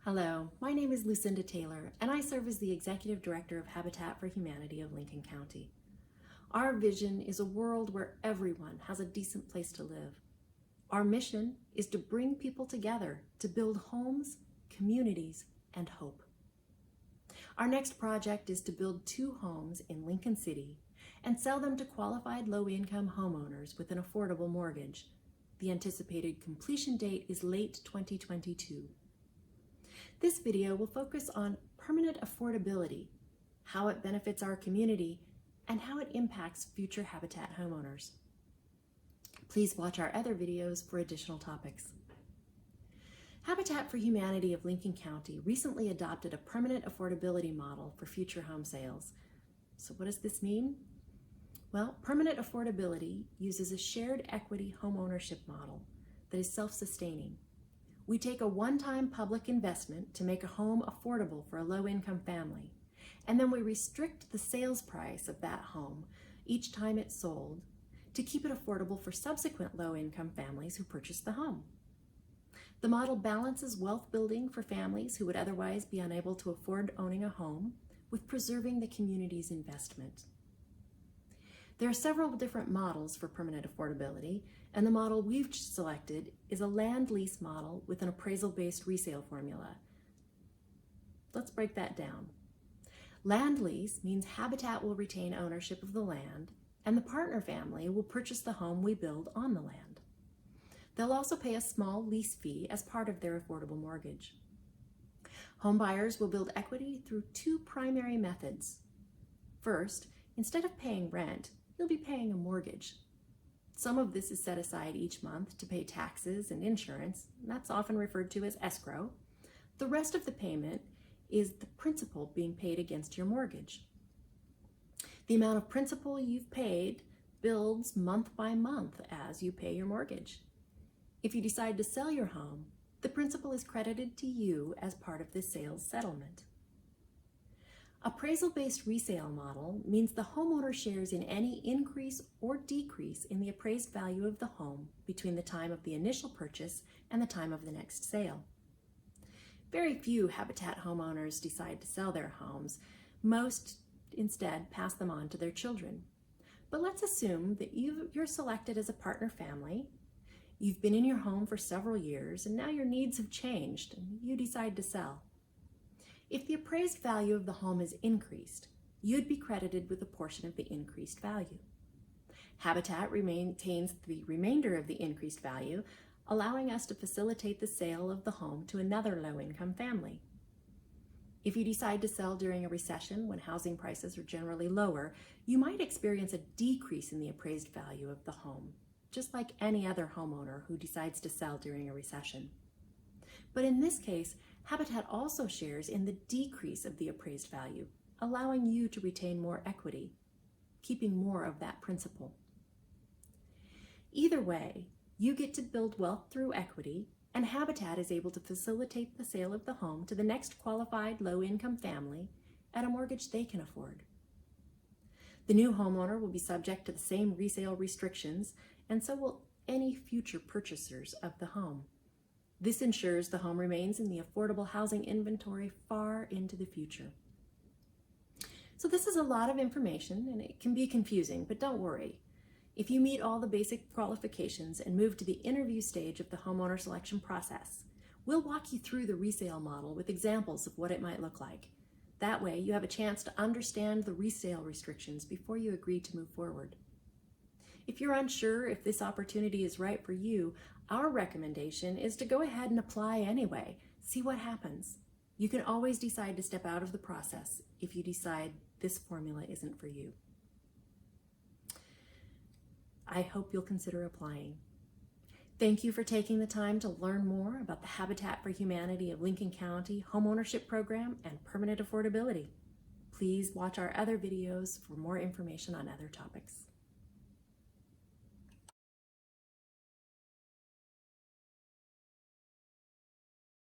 Hello, my name is Lucinda Taylor, and I serve as the Executive Director of Habitat for Humanity of Lincoln County. Our vision is a world where everyone has a decent place to live. Our mission is to bring people together to build homes, communities, and hope. Our next project is to build 2 homes in Lincoln City and sell them to qualified low-income homeowners with an affordable mortgage. The anticipated completion date is late 2022. This video will focus on permanent affordability, how it benefits our community, and how it impacts future Habitat homeowners. Please watch our other videos for additional topics. Habitat for Humanity of Lincoln County recently adopted a permanent affordability model for future home sales. So what does this mean? Well, permanent affordability uses a shared equity home ownership model that is self-sustaining. We take a one-time public investment to make a home affordable for a low-income family, and then we restrict the sales price of that home each time it's sold to keep it affordable for subsequent low-income families who purchase the home. The model balances wealth building for families who would otherwise be unable to afford owning a home with preserving the community's investment. There are several different models for permanent affordability, and the model we've selected is a land lease model with an appraisal-based resale formula. Let's break that down. Land lease means Habitat will retain ownership of the land, and the partner family will purchase the home we build on the land. They'll also pay a small lease fee as part of their affordable mortgage. Home buyers will build equity through 2 primary methods. First, instead of paying rent, you'll be paying a mortgage. Some of this is set aside each month to pay taxes and insurance, and that's often referred to as escrow. The rest of the payment is the principal being paid against your mortgage. The amount of principal you've paid builds month by month as you pay your mortgage. If you decide to sell your home, the principal is credited to you as part of the sales settlement. Appraisal-based resale model means the homeowner shares in any increase or decrease in the appraised value of the home between the time of the initial purchase and the time of the next sale. Very few Habitat homeowners decide to sell their homes. Most instead pass them on to their children. But let's assume that you're selected as a partner family. You've been in your home for several years, and now your needs have changed, and you decide to sell. If the appraised value of the home is increased, you'd be credited with a portion of the increased value. Habitat maintains the remainder of the increased value, allowing us to facilitate the sale of the home to another low-income family. If you decide to sell during a recession when housing prices are generally lower, you might experience a decrease in the appraised value of the home, just like any other homeowner who decides to sell during a recession. But in this case, Habitat also shares in the decrease of the appraised value, allowing you to retain more equity, keeping more of that principal. Either way, you get to build wealth through equity, and Habitat is able to facilitate the sale of the home to the next qualified low-income family at a mortgage they can afford. The new homeowner will be subject to the same resale restrictions, and so will any future purchasers of the home. This ensures the home remains in the affordable housing inventory far into the future. So this is a lot of information, and it can be confusing, but don't worry. If you meet all the basic qualifications and move to the interview stage of the homeowner selection process, we'll walk you through the resale model with examples of what it might look like. That way, you have a chance to understand the resale restrictions before you agree to move forward. If you're unsure if this opportunity is right for you, our recommendation is to go ahead and apply anyway. See what happens. You can always decide to step out of the process if you decide this formula isn't for you. I hope you'll consider applying. Thank you for taking the time to learn more about the Habitat for Humanity of Lincoln County Homeownership Program and Permanent Affordability. Please watch our other videos for more information on other topics.